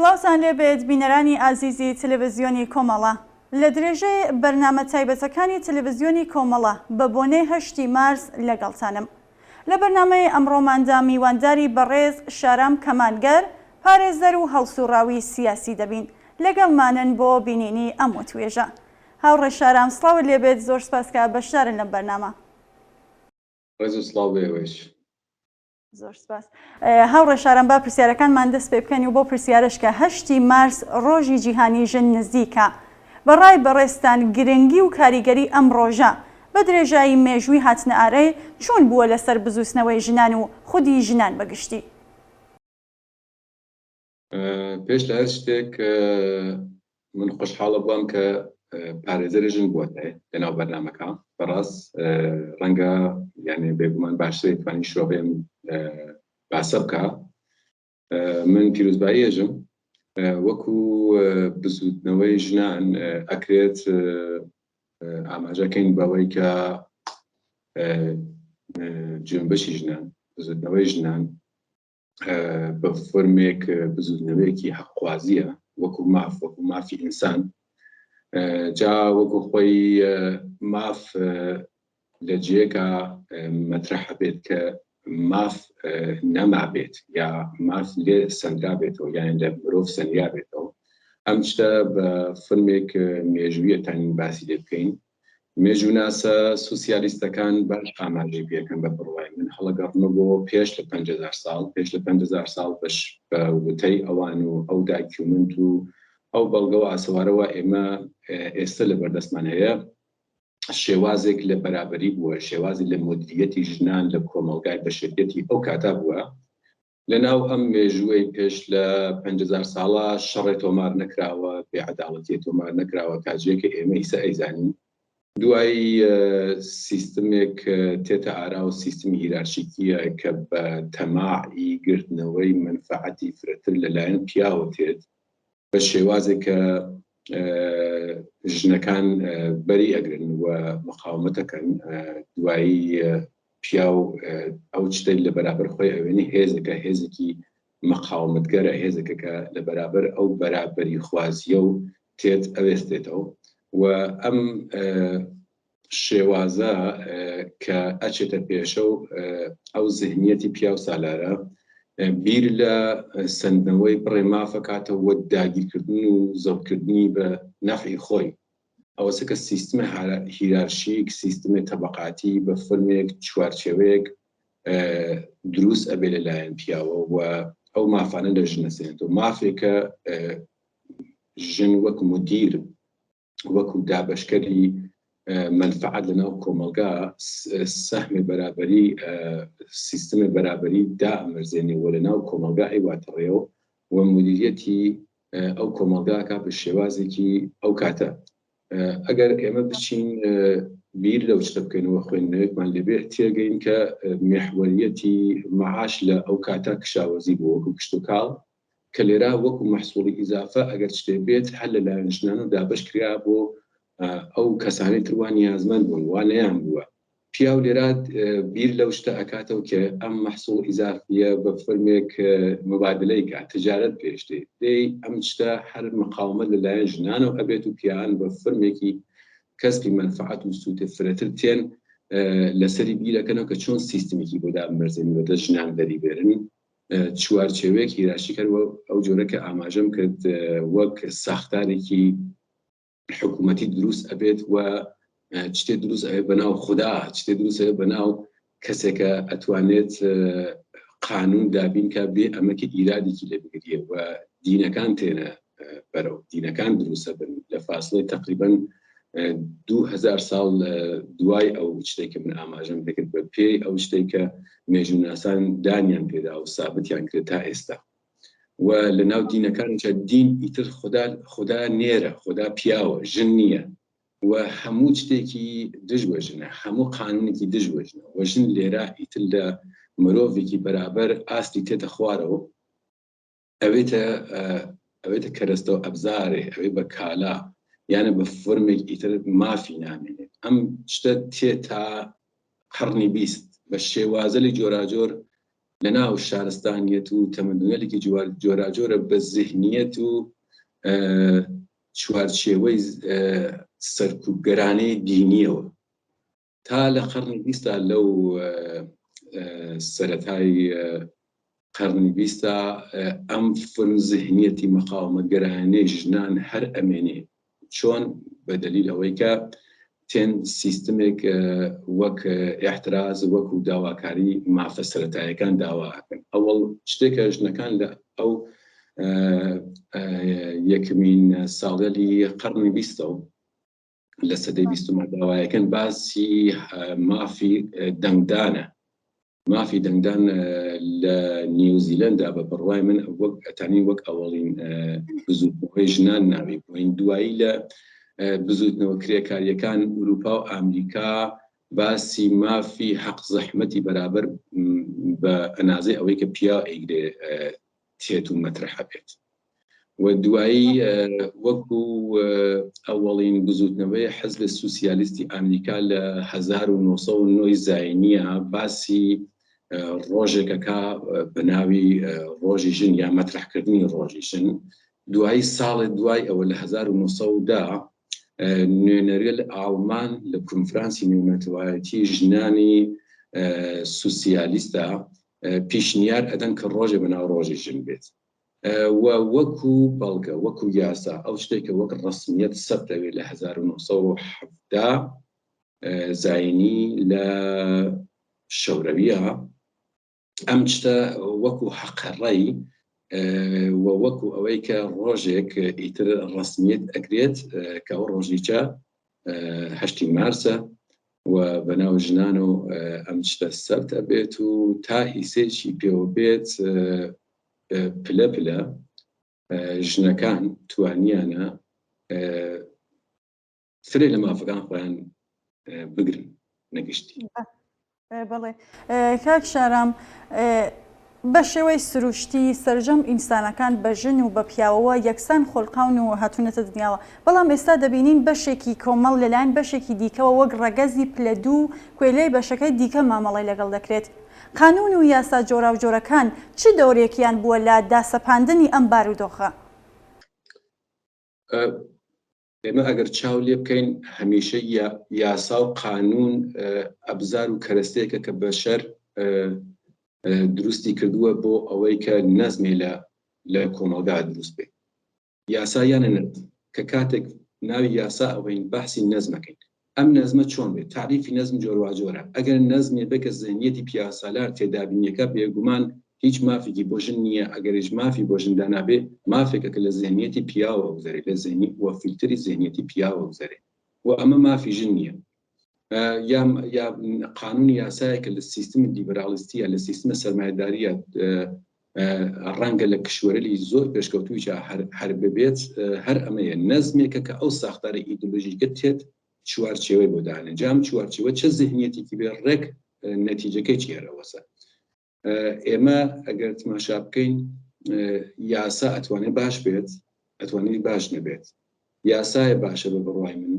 سڵاوتان لێبێت بینەرانی ئازیزی تەلەڤیزیۆنی کۆمەڵە. لە درێژەی بەرنامە تایبەتەکانی تەلەڤیزیۆنی کۆمەڵە بە بۆنەی 8 مارس لەگەڵتانم. لە بەرنامەی ئەمڕۆماندا میوانداری بەڕێز شارام کەمانگەر پارێزەر و هەڵسوڕاوی سیاسی دەبین. لەگەڵمانن بۆ بینینی ئەم وتوێژە. هاوڕێ شارام سڵاوت لێبێت، زۆر سپاسکە بەشدارن لەم بەرنامە. زۆر سپاس. هاوڕێ شارام با پرسیارەکانمان دەست پێ بکەنی و بۆ پرسیارش کە 8 مارس ڕۆژی جیهانی ژن نزیکە. بەڕای بەڕێستان گرنگی و کاریگەری ئەم ڕۆژە بە درێژایی مێژووی هاتنە ئارەی چۆن بووە لەسەر بزووسنەوەی ژنان و خودی ژنان بەگشتی؟ پێش لە هەر شتێک من خۆشحاڵە بووم کە پارێزەری ژن بووەتێ لەناو بەرنامەکە. بەڕاست ڕەنگە یعنی بێگومان باشتر توانی شۆڕێم باسە بکە. من پیرۆزباییەژم، وەکو بزوتنەوەی ژنان ئەکرێت ئاماژەکەین بەوەی کە جنبشی ژنان، بزوتنەوەی ژنان بە فۆرمێک بزوتنەوەیەکی حەقخوازیە، وەکو مافی ئینسان. جا وەکو خۆی ماف لە جێگا مەترەحە بێت کە ماف نەما بێت یا ماف لێ سەنرا بێتەوە، یان لە مرۆڤ سەنرا بێتەوە. ئەم شتە بە فۆرمێک مێژوویەتان باسی لێ بکەین. مێژووناسە سوسیالیستەکان باش ئاماژەی پێکەن بە بڕوای من هەڵەگەڕنەوە بۆ پێش لە 50,000 ساڵ. پێش لە 50,000 ساڵ بە وتەی ئەوان و ئەو داکیومنت و ئەو بەڵگە و ئاسوارەوە ئێمە ئێستا لە بەردەستمان هەیە شێوازێک لە بەرابەری بووە، شێوازی لە مدیریەتی ژنان لە کۆمەلگای بەشەریەتی ئەو کاتا بووە. لەناو ئەم مێژووەی پێش لە 50,000 ساڵە شەڕێ تۆمار نەکراوە، بێعەداڵەتی تۆمار نەکراوە کاجێکە ئێمە ئیسا ئەیزانین. دوایی سیستمێک تێتە ئارا و سیستمی هیرارشیکیە کە بە تەماعی گرتنەوەی منفعەتی فرەتر لەلایەن پیاوە تێت بە شێوازێک کە ژنەکان بەری ئەگرن و مقاومەتەکەن. دوایی پیاو ئەو شتێک لە بەرابەر خۆی ئەوێنی هێزەکە، هێزێکی مقاومەتگەرە، هێزەکە کە لە بەرابەر ئەو بەرابەری خوازیە و تێت ئەوێستێتەوە. و ئەم شێوازە کە ئەچێتە پێشە و ئەو ذهنیەتی پیاو سالارە بیر لە سندنەوەی بڕێ مافەکاتەوە داگیرکردن و زەڵکردنی بە نەفعی خۆی. ئەوەسە کە سیستمە هیرارشیک، سیستمە تەبەقاتی بە فۆرمێک چوارچێوەیەک دروست ئەبێ لەلایەن پیاوە و ئەو مافانە لە ژن ئەسێنێتەوە. مافێکە ژن وەکو مدیر، وەکو دابەشکەری منفعەت لەناو کۆمەلگا سەهمی بەرابەری، سیستمی بەرابەری دائەمەرزێنێەوە لەناو کۆمەلگا ئەیواتەڕێەوە و مدیریەتی ئەو کۆمەلگاکە بە شێوازێکی ئەو کاتە. ئەگەر ئێمە بچین بیر لەو شتە بکەینەوە خوێندنەوەیەکمان لێبێ تێگەین کە مێحوەریەتی مەعاش لە ئەو کاتە کشاوەزی بوو وەکو کشت و کاڵ، کە لێرا وەکو مەحسوڵی ئیزافە ئەگەر شتێ بێت هەر لەلایەن ژنان و دابەش کرا بۆ ئەو کەسانی تروان نیازمەند بوون، وانەیان بووە. پیاو لێرا بیر لەو شتە ئەکاتەوە کە ئەم مەحسوڵ ئیزافیە بە فۆرمێک مبادلەیکە، تجارەت پێشتێ دەی ئەم شتە هەر مقاومەت لەلایەن ژنانەوە ئەبێت و پیاوان بە فۆرمێکی کەسبی منفعەت و سوودی فرەتر تێن لەسەری بیرەکەنەوە کە چۆن سیستمێکی بۆ دامەرزێنەوە دە ژنان دەریبێرن. چوارچێوەیەک هیرارشیکەر ئەو جۆرە کە ئاماژەم کرد وەک ساختارێکی حکوومەتی دروست ئەبێت و شتێ دروست ئەوێ بەناو خوددا، شتێ دروست ئەوێ بەناو کەسێکە ئەتوانێت قانون دابین کە بێ ئەمەکی ئیرادێکی لێ بگریە و دینەکان تێنە بەرەو، دینەکان دروستە بن لە فاصلەی تقریباً 2000 ساڵ دوای ئەو شتێککە من ئاماژەم دەکرد بە پێی ئەو شتێک کە مێژووناسان دانیان پێدا و سابتیان کرد تا ئێستا. و لە ناو دینەکانیچە دین ئیتر خوددا نێرە، خوددا پیاوە، ژن نییە و هەموو شتێکی دژ بە ژنە، هەموو قانونێکی دژ بە ژنە و ژن لێرە ئیتر لە مرۆڤێکی بەرابەر ئاستی تێتە خوارەوە، ئەوێتە کەرەستەوە ئەبزارێ، ئەوێ بە کالا، یانە بە فۆرمێک ئیتر مافی نامێنێت. ئەم شتە تێ تا قەرنی 20 بە شێوازەی جۆراجۆر لەناو شارستانیەت و تەمەدونێکی جۆراجۆرە بە زیهنیەت و چوارچێوەی سەرکوبگەرانەی دینیەوە تا لە قەرنی 20 لەو سەرەتای قەرنی 20 ئەم فرم زیهنیەتی مەقاومەتگەرانەی ژنان هەر ئەمێنێ چۆن بە دەلیل ئەوەی کە تێن سیستمێک وەک ئێحتراز وەکو داواکاری مافە سەرەتاییەکان داواکەن ئەوەڵ شتێکە ژنەکان لە ئەو یەکمین ساڵێلی قەرنی 20 لە سەدەی 20 داوایەکەن باسی مافی دەنگدانە مافی دەنگدان لە نیوزیلەندا بە بڕوای من وەک ئەتانی وەک ئەوەڵین بزوتنەوەی ژنان ناوی بووین دوایی لە بزوتنەوە کرێکاریەکان ئوروپا و ئامریکا باسی مافی حەق زەحمەتی بەرابەر بە ئەنازەی ئەوەی کە پیا ئەیگرێ تێت و مەترحە بێت و دوایی وەکو ئەوەڵین بزوتنەوەی حەزب سوسیالیستی ئەمریکا لە 1909 زاینیە باسی ڕۆژێکەکە بە ناوی ڕۆژی ژن یا مەترحکردنی ڕۆژی ژن دوایی ساڵی دوای ئەوە لە 1910 نوێنەرێ لە ئاڵمان لە کنفرانسی نێونەتەوایەتی ژنانی سوسیالیستە پیشنیار ئەدەن کە ڕۆژێ بەناو ڕۆژی ژن بێت و وەکو بەڵگە وەکو یاسا ئەو شتێکە وەک ڕسمیەت سەبتەوێت لە 1970 زاینی لە شەوڕەویە ئەم شتە وەکو حەقەڕەی و وەکو ئەوەی کە ڕۆژێک ئیتر ڕسمیەت ئەگرێت کە ئەو ڕۆژیچە 8 مارسە و بەناو ژنان و ئەم شتە سەبتە بێت و تا ئیسێکی پێوە بێت پلە پلە ژنەکان توانیانە فرێ لە مافەکان خۆیان بگرن نەگشتی. بەڵێ کاک شارام بە شێوەی سروشتی سەرجەم ئینسانەکان بە ژن و بە پیاوەوە یەکسان خۆڵقاون و هاتوونەتە دنیاوە بەڵام ئێستا دەبینین بەشێکی کۆمەڵ لەلایەن بەشێکی دیکەوە وەک ڕەگەزی پلەدوو کوێلەی بەشەکەی دیکە مامەڵی لەگەڵ دەکرێت قانون و یاسا جۆرا و جۆرەکان چ دەورێکیان بووە لە داسەپاندنی ئەم بارودۆخە؟ ئێمە ئەگەر چاو لێ بکەین هەمیشە یاسا و قانون ئەبزار و کەرەستەیەکە کە بەشەر دروستی کردووە بۆ ئەوەی کە نەزمێ لە کۆمەڵگا دروست بێت یاسا یانە نەت کە کاتێک ناوی یاسا ئەوەین بەحسی نەزمەکەین ئەم نەزمە چۆن بێت تعریفی نەزم جۆرواجۆرە ئەگەر نەزمێ بێ کە زەهنیەتی پیاسالار تێدابینیەکە بێگومان هیچ مافێکی بۆ ژن نییە ئەگەریش مافی بۆ ژندا بێ مافێکە کە لە زەهنیەتی پیاوە وەگزەرێت لە زەهنی وە فیلتری زەهنیەتی پیاوە وەگزەرێت و ئەمە مافی ژن نییە یا قانونی یاسایەکە لە سیستمی لیبرالیستیە لە سیستمە سەرمایه‌داریە ڕەنگە لە کشوەرەی زۆر پێشکەوتووی هەر ببێت هەر ئەمەیە نەزمێکە کە ئەو ساختارە ئیدئۆلۆژیکە تێت چوارچێوەی بۆ دانێن جام چوارچێوە چه زەهنیەتێکی بێ ڕێک نەتیجەکەی چێرەوەسە ئێمە ئەگەر تماشا بکەین یاسا ئەتوانێت باش بێت ئەتوانێت باش نەبێت یاسایە باشە بە بڕوای من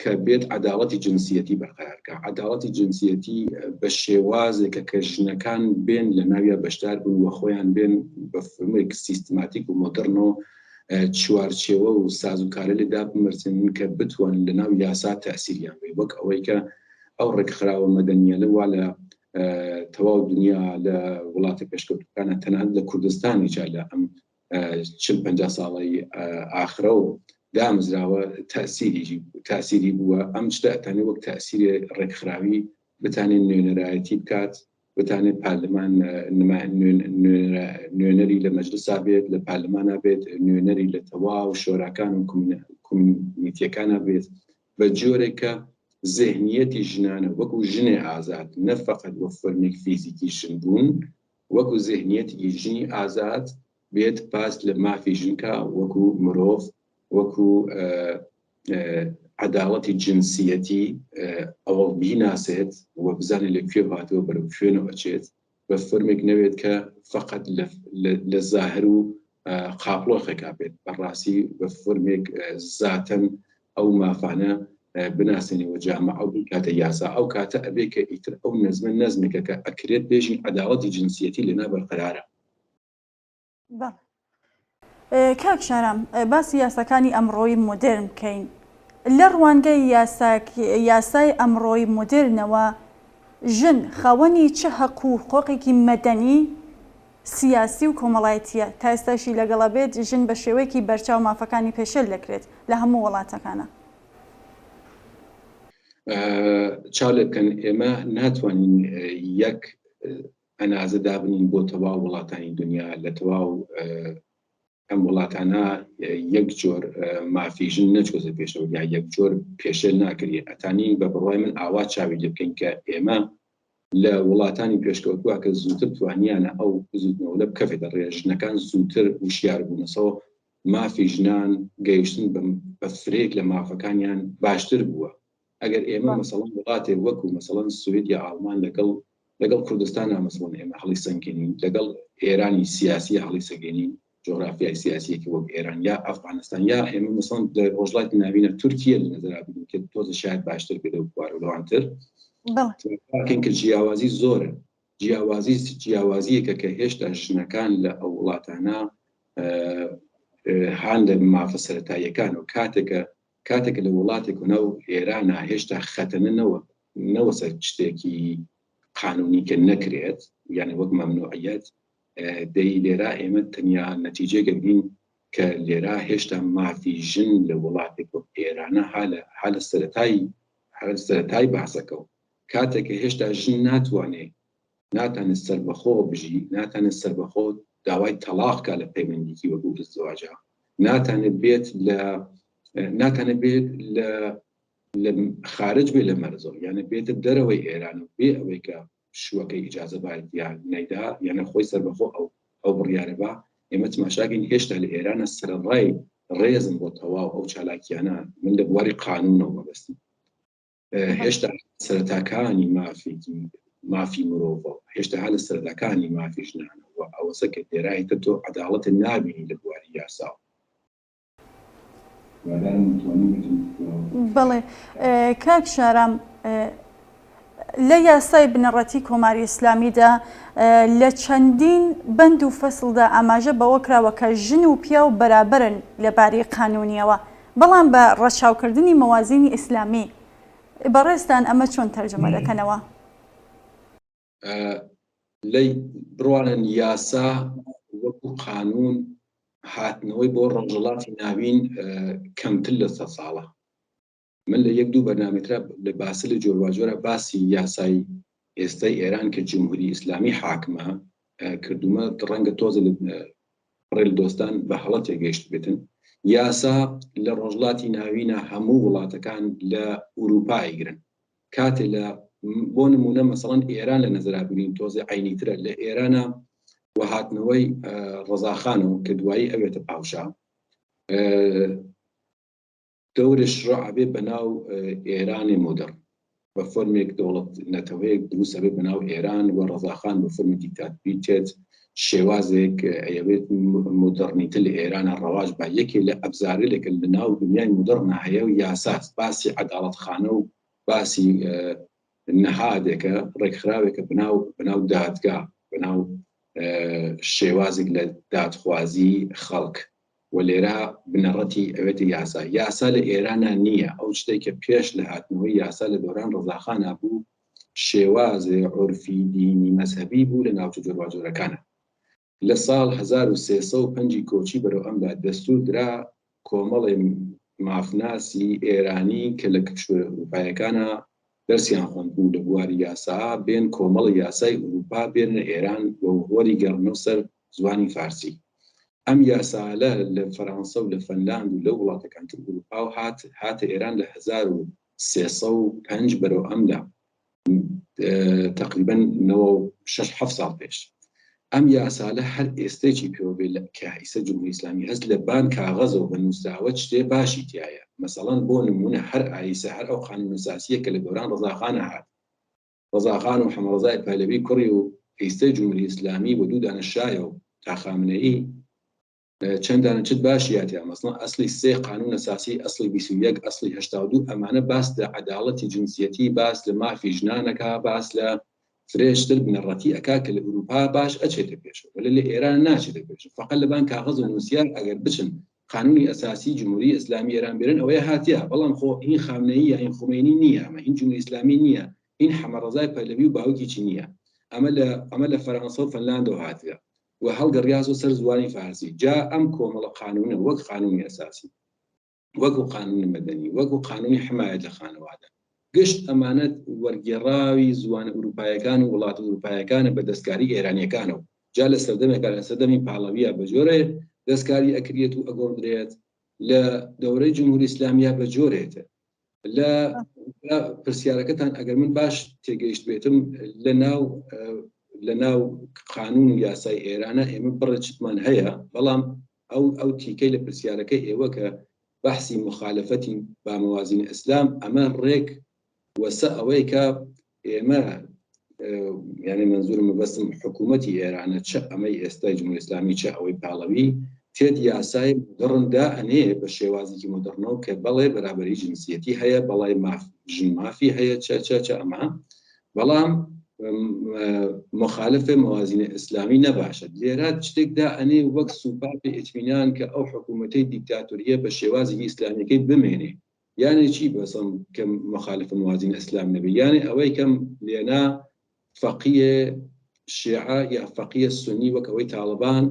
کە بێت عەداڵەتی جنسیەتی بەرقەرارکە عەداڵەتی جنسیەتی بە شێوازێکە کە ژنەکان بێن لە ناویە بەشدار بوون وە خۆیان بێن بە فەرموویەک سیستماتیک و مۆدرنەوە چوارچێوە و سازوکارە لێدا بمرسن کە بتوان لە ناو یاسا تەسیریان بێ وەک ئەوەی کە ئەو ڕێکخراوە مەدەنیانە وا لە تەواو دنیا لە وڵاتی پێشکەوتوەکانە تەنانەت لە کوردستانیجا لە ئەم 40-50 ساڵی ئاخرە و دامزراوە تەسیری بووە ئەم شتە ئەتانێت وەک تەسیری ڕێکخراوی بتانێت نوێنەرایەتی بکات بتانێت پارلەمان نوێنەری لە مەجلسا بێت لە پارلەمانە بێت نوێنەری لە تەواو شۆراکان و کۆمیتیەکانە بێت بە جۆرێکە زەهنیەتی ژنانە وەکو ژنێ ئازاد نەفەقەت بۆ فەرمێک فیزیکی ژن بوون وەکو زەهنیەتی ژنی ئازاد بێت پاس لە مافی ژنکە وەکو مرۆڤ وەکو عەداڵەتی جنسیەتی ئەوە بیناسێت و بزانێت لەکوێ هاتووە بەرەو کوێنەوە ئەچێت بە فەرمێک نەوێت کە فەقەت لە زاهر و قاپڵۆخێکا بێت بەڕاستی بە فەرمێک زاتەن ئەو مافانە بناسنەوە جامعە و کاتە یاسا ئەو کاتە ئەبێ کە ئیتر ئەو نەزمێکە کە ئەکرێت بێژین عەداڵەتی جنسیەتی لەنا بەرقەرارە. کاک شارام، باسی یاساکانی ئەمڕۆی مۆدرن بکەین. لە ڕوانگەی یاسای ئەمڕۆی مۆدرنەوە ژن خاوەنی چه حەق و حقوقێکی مەدەنی سیاسی و کۆمەڵایەتیە تا ئێستاشی لەگەڵا بێت ژن بە شێوەیەکی بەرچاو مافەکانی پێشێل دەکرێت لە هەموو وڵاتەکانە؟ چاڵێ بکەن ئێمە ناتوانین یەک ئەنازە دابنین بۆ تەواو وڵاتانی دنیا لە تەواو ئەم وڵاتانە یەک جۆر مافیژن نەچۆزە پێشەوە یا یەک جۆر پێشێل ناکرێت. ئەتانین بە بڕوای من ئاوا چاوی لێ بکەین کە ئێمە لە وڵاتانی پێشکەوتووە کە زووتر توانیانە ئەو بزوتنەوە لە بکەفێتە ڕێژنەکان زووتر وشیار بوونەسەوە مافی ژنان گەیشتن بە فرێک لە مافەکانیان باشتر بووە. ئەگەر ئێمە مەسەڵەن وڵاتێ وەکو مەسەڵەن سوید یا ئاڵمان لەگەڵ کوردستانە مەسەڵەن ئێمە هەڵی سەنگێنین، لەگەڵ ئێرانی سیاسی هەڵی سەنگێنین، جغرافیای سیاسیەکی وەک ئێران یا ئەفغانستان یا ئێمە مەسەڵەن لە ڕۆژهەڵاتی ناوینە تورکیە لە نەزەرا بگرین کە تۆزە شاید باشتر بێت و بوارەوەوانتر کە جیاوازی زۆرە. جیاوازیەکە کە هێشتا ژنەکان لە ئەو وڵاتانە هاان لە مافە سەرەتاییەکان و کاتێکە لە وڵاتێک و ناو ئێرانە هێشتا خەتەنە نەوەسەر شتێکی قانونی کە نەکرێت یعنی وەک مەمنوعیەت دەی لێرە ئێمە تەنیا نەتیجێگە بین کە لێرە هێشتا مافی ژن لە وڵاتێک وەک ئێرانە حالە سەرەتایی باسەکە و کاتێکە هێشتا ژن ناتوانێت سەربەخۆ بژی، ناتوانێت سەربەخۆ داوای تەلاقکە لە پەیوەندیکی وەکو ئەزدواجە، ناتوانێت بێت لە خارج بێ لە مەرزۆ یانە بێتە دەرەوەی ئێران و بێ ئەوەی کە شوەکەی ئیجازە باید یان نەیدا یانە خۆی سەربەخۆ ئەو بڕیارە بە ئێمە تماشاگەین هێشتا لە ئێرانە سەرڕای ڕێزم بۆ تەواو ئەو چالاکیانە من لە بواری قانونەوە مەبەستم. هێشتا سەرەتاکانی مافی مرۆڤ هێشتا هەر لە سەرەتاکانی مافی ژنانەوە ئەوەسە کە لێرایتە تۆ عەداڵەت نابینی لە بواری یاساوە. بەڵێ کاک شارام، لە یاسای بنەڕەتی کۆماری ئیسلامیدا لە چەندین بەند و فەسڵدا ئاماژە بەوە کراوە کە ژن و پیا و بەرابەرن لەبارەی قانونیەوە، بەڵام بە ڕەچاوکردنی مەوازینی ئیسلامی بەڕێستان ئەمە چۆن تەرجەمە دەکەنەوە؟ بڕوانن یاسا وەکو قانون هاتنەوەی بۆ ڕەنجەڵاتی ناوین کەمتر لە 100 ساڵە. من لە 1-2 بەرنامەترا لە باسی لە جۆرواجۆرە باسی یاسای ئێستای ئێران کە جمهوری ئیسلامی حاکمە کردومە ڕەنگە تۆزە ڕێل دۆستان بە هەڵە تێگەیشت بێتن. یاسا لە ڕۆژڵاتی ناوینە هەموو وڵاتەکان لە ئوروپای گرن. کاتێ لە بۆ نمونە مەسەڵەن ئێران لە نەزەرا بگرین تۆزە عینیترە لە ئێرانە و هاتنەوەی ڕەزاخانەوە کە دوایی ئەوێتە پاوشا دەورش ڕعبێ بەناو ئێرانی مۆدەڕن بە فۆرمێک دەوڵەت نەتەوەیەک دروست ئەبێ بەناو ئێران و ڕەزاخان بە فۆرمی دیکتاتۆریێت شێوازێک ئەوێت مۆدەڕنیتر لە ئێرانە ڕەواژ بە یەکێ لە ئەبزارێکە لە ناو دنیای مۆدەڕنە هەیە و یاساس باسی عەداڵەتخانە و باسی نەهادێکە ڕێکخراوێکە بەناو دادگا بەناو شێوازێک لە دادخوازی خەڵک و لێرە بنەڕەتی ئەوێتی یاسا لە ئێرانە نییە. ئەو شتێککە پێش لە هاتنەوەی یاسا لە دۆران ڕەزاخانە بوو شێوازێ عورفی دینی مەزهەبی بوو لە ناوچە جۆرواجۆرەکانە. لە ساڵ 1305 کۆچی بەرەو ئەمدا دەستور درا کۆمەڵی مافناسی ئێرانی کە لە کشوورە ئەوروپایەکانە دەرسیان خوێند بوو لە بواری یاسا بێن کۆمەڵی یاسای ئوروپا بێنە ئێران بۆ وەری گەڕنەوە سەر زوانی فارسی. ئەم یاسالە لە فەرەنسا و لە فەنلاند و لە وڵاتەکانتر ئوروپا و هاتە ئێران لە 1305 بەرەو ئەمدا تقریبا 6-7 ساڵ پێش. ئەم یاسالە هەر ئێستێکی پێوە بێ لە کایسە جمهوری ئیسلامی هەست لە بان کاغەزەوە بە نووسراوە شتێ باشی تایە. مەسەڵەن بۆ نمونە هەر ئایسە هەر ئەو قانون ئەساسیە کە لە دۆران ڕەزاخانە هات ڕەزاخان و حەمەڕەزای پەهلەوی کوڕی و ئێستای جمهوری ئیسلامی و دوو دانەشایە و تاخامنەئی چەندانە چت باشیاتیا مەسڵەن ئەسلی 3 قانون ئەساسی ئەسلی 21 ئەسلی 82 ئەمانە باس لە عەداڵەتی جنسیەتی باس لە مافی ژنانەکە باس لە فرێشتر بنەڕەتی ئەکا کە لە ئوروپا باش ئەچێتە پێشەوە وەلە لە ئێران ناچێتە پێشەوە فەقەت لەبان کاغەز و نووسیار ئەگەر بچن قانونی ئەساسی جمهوری ئیسلامی ئێران بێرن ئەوەیە هاتیە بەڵام خۆ هین خامنەیی یا هین خومینی نییە ئەمە هین جمهوری ئیسلامی نییە هین حەمەڕەزای پەهلەوی و باوکی نییە ئەمە لە فەرەنسا و فەنلاندەوە هاتیە و هەڵگەڕیازۆ سەر زوانی فارسی جا ئەم کۆمەڵە قانونە وەک قانونی ئەساسی وەکو قانونی مەدەنی وەکو قانونی حمایەت لە خانەوادە گشت ئەمانەت وەرگێڕاوی زوانە ئوروپایەکان و وڵات ئوروپایەکانە بە دەستکاری ئێرانیەکانەوە جا لە سەردەمێکە لە سەردەمی پاڵەویە بەجۆرێ دەستکاری ئەکرێت و ئەگۆڕدرێت لە دەورەی جمهوری ئیسلامیە بەجۆرێتە لە پرسیارەکەتان ئەگەر من باش تێگەیشت بێتم لە ناو قانون و یاسای ئێرانە ئێمە بڕە چتمان هەیە بەڵام ئەو تیکەی لە پرسیارەکەی ئێوە کە بەحسی مخالفەتی با موازین ئیسلام ئەمە ڕێک وەسە ئەوەی کە ئێمە یعنی منزورم بەستم حکوومەتی ئێرانە چ ئەمەی ئێستای جمهوری ئیسلامی چ ئەوەی پاڵەوی تێت یاسای مدڕندا ئەنێ بە شێوازێکی مدڕنەوە کە بەڵێ بەرابەری جنسیەتی هەیە بەڵای ژن مافی هەیە چ ئەمە بەڵام مخالف موازین ئیسلامی نەباشد لێرە شتێکدا ئەنێ وەک سوپاپی ئیتمینان کە ئەو حکوومەتەی دیکتاتۆریە بە شێوازی ئیسلامیەکەی بمێنێ یعنی چی بەسم کە مخالف موازین ئیسلام نەبێ یعنی ئەوەی کەم لێنا فەقیه شیعە یا فەقیه سنی وەک ئەوەی تاڵبان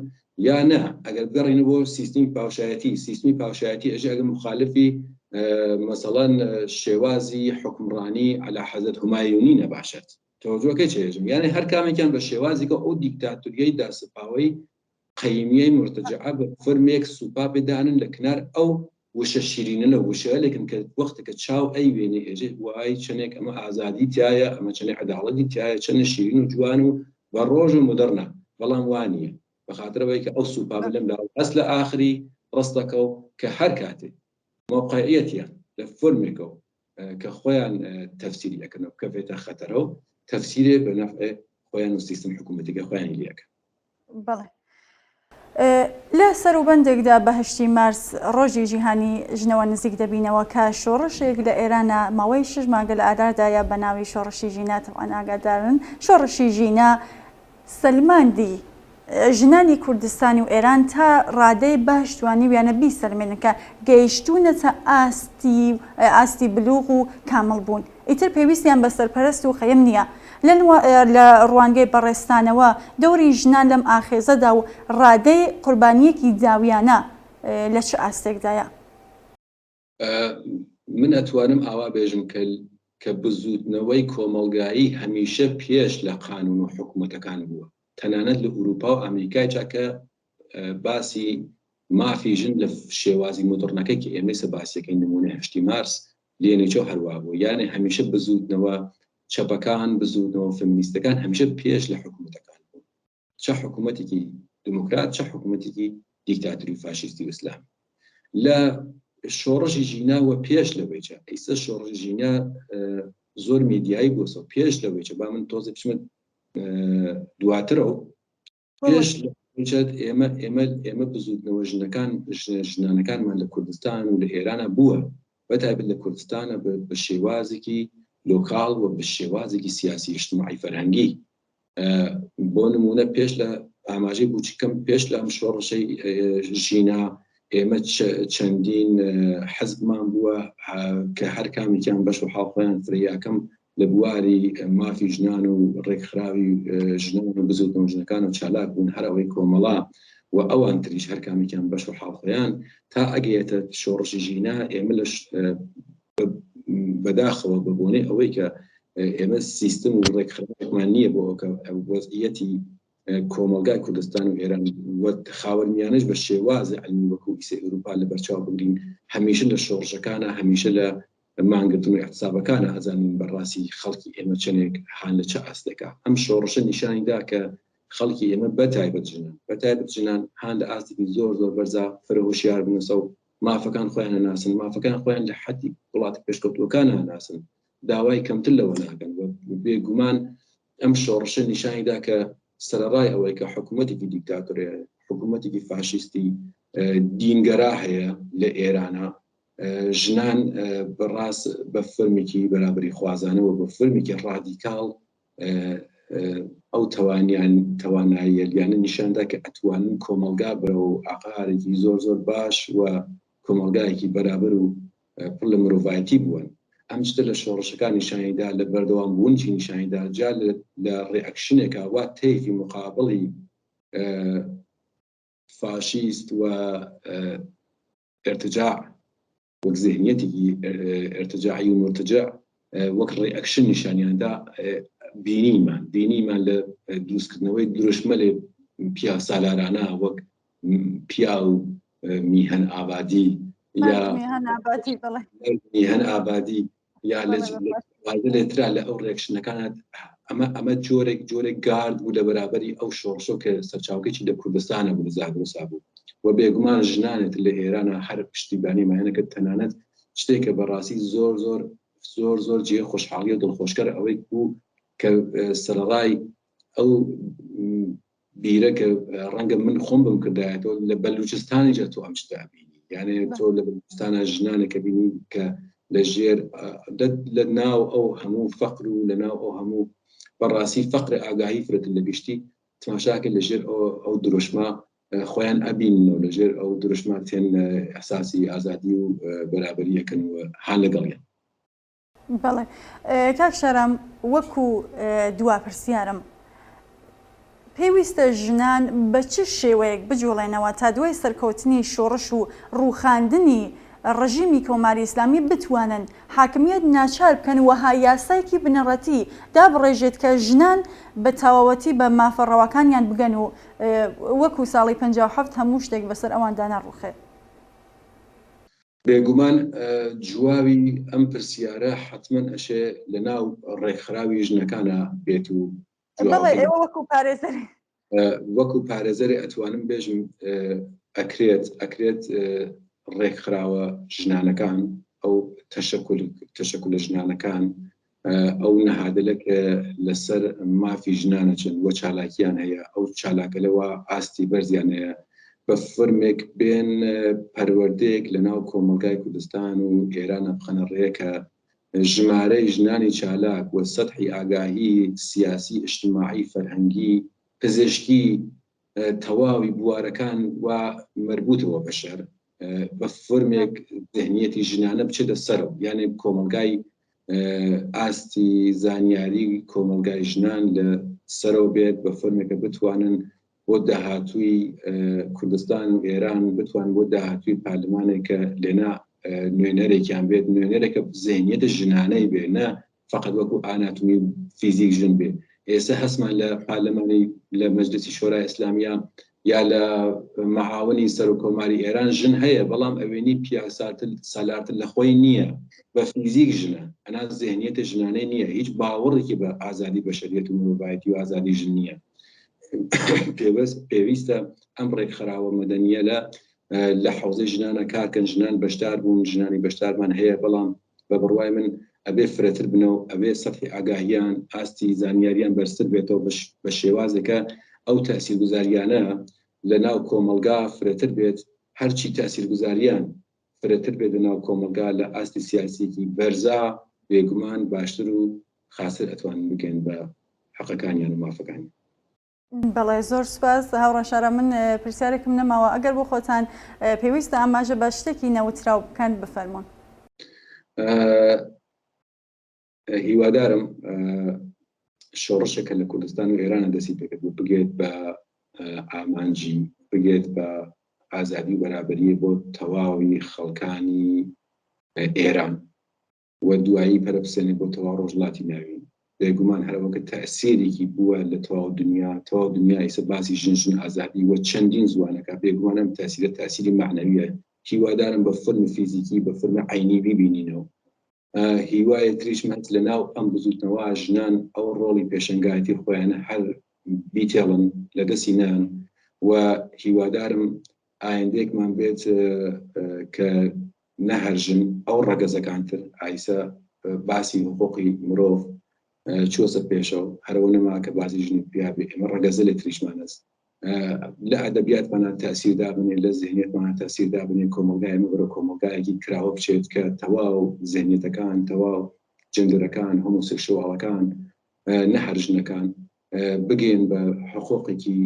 یا نه ئەگەر بگەڕین بۆ سیستمی پاوشایەتی ئەژێ ئەگەر مخالفی مەسەڵەن شێوازی حکمڕانی عەلا حەزرەت هومایونی نەباشێت تۆجۆکەی چێژم یعنی هەر کامێکیان بە شێوازێکە ئەو دیکتاتۆریەی داسپاوەی قەیمیەی مرتجعە بە فەرمێک سوپاپێ دانن لە کنار ئەو وشە شیرینە لە وشە لێکن کە وەختێکە چاو ئەی وێنێ ئێژێ وای چنێک ئەمە ئازادی تایە ئەمە چنێک عەداڵەتی تایە چەنە شیرین و جوان و بە ڕۆژ و مدەرنە بەڵام وانیە بەخاترەوەی کە ئەو سوپاپ لەم ئەس لە ئاخری ڕستەکە و کە هەر کاتێ موقعیەتیان لە فەرمێکەوە کە خۆیان تەفسیری ئەەکەنەوە کەفێتە خەتەرەوە تفسيره بنفع خوان وسيستم حكومتي خوان ليك بله لا سەروبەندێکدا بەهشتی مارس ڕۆژی جیهانی ژنەوە نزیک دەبینەوە کە شۆڕشێک لە ئێرانە ماوەی 6 مانگە لە ئاداردایە بە ناوی شۆڕشی ژینە تەوان ئاگادارن شۆڕشی ژینە سلماندی ژنانی کوردستانی و ئێران تا ڕادەی باش توانی ویانە بیسەلمێنەکە گەیشتوونەتە ئاستی بلوغ و کامل بوون ئیتر پێویستیان بە سەرپەرست و خەیم نییە لە ڕوانگەی بەڕێستانەوە دەوری ژنان لەم ئاخێزەدا و ڕادەی قوربانیەکی داویانە لە چه ئاستێکدایە من ئەتوانم ئاوا بێژم کە بزوتنەوەی کۆمەڵگایی هەمیشە پێش لە قانون و حکوومەتەکان بووە تەنانەت لە ئوروپا و ئەمریکای چاکە باسی مافی ژن لە شێوازی مدڕنەکەی کە ئێمە باسیەکەی نمونە هەشتی مارس لێنێچۆ هەروە بوو یانێ هەمیشە بزوتنەوە چەپەکان بزوتنەوە فەمینیستەکان هەمیشە پێش لە حکوومەتەکان بوو چه حکوومەتێکی دموکرات چه حکوومەتێکی دیکتاتوری فاشیستی و ئیسلام لە شۆڕژی ژیناوە پێش لەوەیچە ئەیستا شۆڕژی ژینە زۆر میدیایی بۆسە پێش لەوەیچە با من تۆزە بچمە دواترەوە پێش ئێمە بزوتنەوە ژنانەکانمان لە کوردستان و لە ئێرانە بووە بەتایبەت لە کوردستانە بە شێوازێکی لۆکاڵ و بە شێوازێکی سیاسی اجتماعی فەرهەنگی بۆ نمونە پێش لە ئاماژەی بوچیکەم پێش لە ئەم شۆڕشەی ژینە ئێمە چەندین حەزبمان بووە کە هەر کامێکیان بەش و حاڵخۆیان فریاکەم لە بواری مافی ژنان و ڕێکخراوی ژنان و بزوتنەوە ژنەکان و چالاک بوون هەر ئەوەی کۆمەڵا و ئەوان تریش هەر کامێکیان بەش و حاڵخۆیان تا ئەگەیەتە شۆڕشی ژینە ئێمە لە بەداخەوە ببوونێ ئەوەی کە ئێمە سیستم و ڕێکخراوێکمان نییە بۆ وەزعیەتی کۆمەلگای کوردستان و ئێران خاوەنیانش بە شێوازە علمی وەکو ئیسە ئەوروپا لە بەرچاو بگرین هەمیشە لە شۆڕژەکانە هەمیشە لە مانگرتن و احتسابەکانە ئەزانین بەڕاستی خەڵکی ئێمە چنێک هان لە چه ئاستێکە ئەم شۆڕشە نیشانیدا کە خەڵکی ئێمە بەتایبەت ژنان هان لە ئاستێکی زۆر بەرزا فرەهۆشیار بنووسە و مافەکان خۆیان هەناسن مافەکان خۆیان لە حەدی وڵاتی پێشکەوتووەکان هەناسن داوای کەمتر لەوە ناکەن بێگومان ئەم شۆڕشە نیشانیدا کە سەرەڕای ئەوەی کە حکوومەتێکی دیکتاتۆریە حکوومەتێکی فاشیستی دینگەرا هەیە لە ئێرانە ژنان بەڕاست بە فەرمێکی بەرابری خوازانەوە بە فەرمێکی ڕادیکاڵ ئەو تواناییەلیانە نیشاندا کە ئەتوانن کۆمەلگا بە و عقارێکی زۆر زۆر باش و کۆمەلگایەکی بەرابر و پڕ لە مرۆڤایەتی بوون. ئەم شتە لە شۆڕشەکان نیشانیدا لە بەردەوام بوونی نیشانیدا جا لە ڕێئەکشنێکە وا تەیفی مقابڵی فاشیست و ارتجاع وەک ذهنیەتێکی ارتجاعی و مرتجع وەک ڕێئەکشن نیشانیاندا بینیمان لە دروستکردنەوەی دروشمەلێ پیا سالارانە وەک پیا و میهن ئابادی یا میهن ئابادی یا لێترا لە ئەو ڕێکشنەکانت ئەمە جۆرێک گارد بوو لە بەرابەری ئەو شۆڕشۆ کە سەرچاوکێکی لە کوردستانە بوو لە زاگرۆسا بوو و بێگومان ژنانێت لە ئێرانە هەر پشتیبانی مایەنەکە تەنانەت شتێکە بەڕاستی زۆر جێ خۆشحاڵی و دڵخۆشکەر ئەوەی بوو کە سەرڕای ئەو بیرە کە ڕەنگە من خۆم بم کردایەتەوە لە بەلوچستانی جە تۆ ئەم شتا بینی یعنی تۆ لە بەلوچستانە ژنانێکە بینی کە لە ژێر لە ناو ئەو هەموو فەقر و لە ناو ئەو هەموو بەڕاستی فەقر ئاگاهی فرەتن لە گشتی تماشاکە لە ژێر ئەو دروشما خۆیان ئەبینەوە لە ژێر ئەو دروشما تێن ئەحساسی ئازادی و بەرابەریەکەن و هان لەگەڵیان. بەڵێ کاک شارام وەکو دواپرسیارم پێویستە ژنان بە چ شێوەیەک بجوڵێنەوە تا دوای سەرکەوتنی شۆڕش و ڕووخاندنی ڕژیمی کۆماری ئیسلامی بتوانن حاکمیت ناچار بکەن وەها یاسایەکی بنەڕەتی دابڕێژێت کە ژنان بە تەواوەتی بە مافەڕەوەکانیان بگەن و وەکو ساڵی 57 هەموو شتێک بەسەر ئەواندا نەڕوخێت. بێگومان جواوی ئەم پرسیارە حتمما ئەشێ لە ناو ڕێکخراوی ژنەکانە بێت و وەکو پارێزەری ئەتوانم بێژم ئەکرێت ڕێکخراوە ژنانەکان ئەو تەشەکل ژنانەکان ئەو نەهادلە کە لەسەر مافی ژنانە چن وە چالاکیان هەیە ئەو چالاکەلەوە ئاستی بەرزیان هەیە بە فەرمێک بێن پەروەردەیەک لە ناو کۆمەلگای کوردستان و ئێرانە بخەنە ڕێکە ژمارەی ژنانی چالاک وە سەتحی ئاگاهی سیاسی ئیجتیماعی فەرهەنگی پزیشکی تەواوی بوارەکان و مربوطەوە بە شەر بە فەرمێک ذهنیەتی ژنانە بچێتە سەرەوە یعنی کۆمەلگای ئاستی زانیاری کۆمەلگای ژنان لە سەرەوە بێت بە فەرمێکە بتوانن بۆ داهاتووی کوردستان و ئێران بتوان بۆ داهاتووی پارلمانێکە لێنا نوێنەرێکیان بێت نوێنەرێکە ذهنیەتە ژنانەی بێ نە فقط وەکو ئاناتومی فیزیک ژن بێ. ئێستا هەستمان لە پارلمانی لە مەجلسی شۆرای ئیسلامیە یا لە مەعاونی سەر و کۆماری ئێران ژن هەیە بەڵام ئەوێنی سالارتر لە خۆی نییە بە فیزیک ژنە ئەنا ذهنیەتە ژنانەی نییە هیچ باوەڕێکی بە ئازادی بەشەریەت و مرۆڤایەتی و ئازادی ژن نییە. پێویستە ئەم ڕێکخراوە مەدەنیە لە حوزەی ژنانە کارکەن ژنان بەشدار بوون ژنانی بەشدارمان هەیە بەڵام بە بڕوای من ئەبێ فرەتر بنەوە ئەبێ سەتحی ئاگاهیان ئاستی زانیاریان بەرزتر بێتەوە بە شێوازێکە ئەو تاثیرگوزاریانە لە ناو کۆمەلگا فرەتر بێت هەرچی تاثیرگوزاریان فرەتر بێت لە ناو کۆمەلگا لە ئاستی سیاسیکی بەرزا بێگومان باشتر و خاسر ئەتوانن بگەن بە حەقەکانیان و مافەکانی. بەڵێ زۆر سپاس هاوڕە شارە من پرسیارێکم نەماوە ئەگەر بۆ خۆتان پێویستە ئاماژە بە شتێکی نەوتراو بکەن بفەرمۆن. هیوادارم شۆڕشێکە لە کوردستان و ئێرانە دەستی پێکرد و بگێت بە ئامانجی بگێت بە ئازادی و بەرابەریە بۆ تەواوی خەڵکانی ئێران و دوایی پەرەپسێنێ بۆ تەواو ڕۆژهەڵاتی ناوین. بێگومان هەروەکە تەسیرێکی بووە لە تەواو دنیا ئێستا باسی ژن ئازادی وە چەندین زوانەکە بێگومانم تاثیری معنەویە هیوادارم بە فەرم فیزیکی بە فەرمە عینی ببینینەوە. هیوایە تریشمەت لە ناو ئەم بزوتنەوە ژنان ئەو ڕۆڵی پێشەنگایەتی خۆیانە هەر بیتێڵن لە دەستی نان و هیوادارم ئایندێکمان بێت کە نەهەرژن ئەو ڕەگەزەکانتر ئایسا باسی حقوقی مرۆڤ چۆسە پێشەوە هەرەوە نەما کە باسی ژنی پیا بێ ئێمە ڕەگەزە لێ تریشمان هەست لە ئەدەبیاتمانە تاثیردا بنێ لە ذهنیەتمانە تاثیردا بنێ کۆمەلگای مەبرە کۆمەلگایەکی کراوە بچێت کە تەواو ذهنیەتەکان تەواو جندرەکان هۆمۆسێکشواڵەکان نەهەرژنەکان بگەین بە حقوقێکی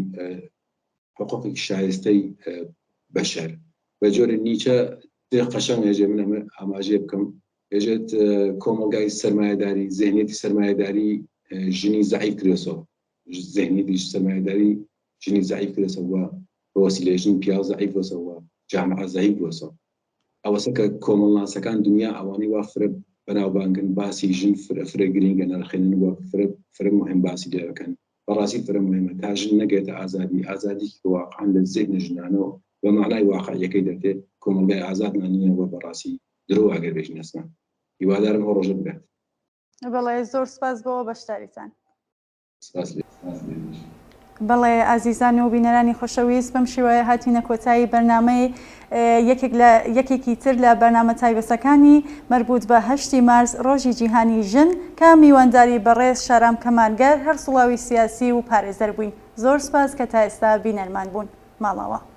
شایستەی بەشەر بە جۆرە نیچە قەشەنگ هێژێ من ئاماژێ بکەم هێژێت کۆمەلگای سەرمایه‌داری ذهنیەتی سەرمایه‌داری ژنی زەعیف کرێسەوە ذهنیەتی سەرمایه‌داری ژنی زەعیف کرێسەوە بە وەسیلەی ژن پیاو زەعیف بۆسەوە جامعە زەعیف بۆسەوە ئەوەسە کە کۆمەڵناسەکان دنیا ئەوانەی وا فرە بەناوبانگن باسی ژن فرە گرینگە نرخێنن وە فرە مهم باسی لێ بکەن بەڕاستی فرە مهمە تا ژن نەگێتە ئازادی واقعاً لە ذهنە ژنانەوە بە معنای واقعیەکەی دەرتێت کۆمەلگای ئازادمان نییە وە بەڕاستی درۆ ئەگەر بێژن ئەسمان هیوادارم ئەو ڕۆژە بگات. بەڵێ زۆر سپاس بەوە بەشداریتان. بەڵێ ئازیزان و بینەرانی خۆشەویست بەم شێوەیە هاتینە کۆتایی بەرنامەی یەکێکی تر لە بەرنامە تایبەتەکانی مربوط بە 8 مارس ڕۆژی جیهانی ژن کە میوانداری بەڕێز شارام کەمانگەر هەر سڵاوی سیاسی و پارێزەر بووین. زۆر سپاس کە تا ئێستا بینەرمان بوون. ماڵەوە.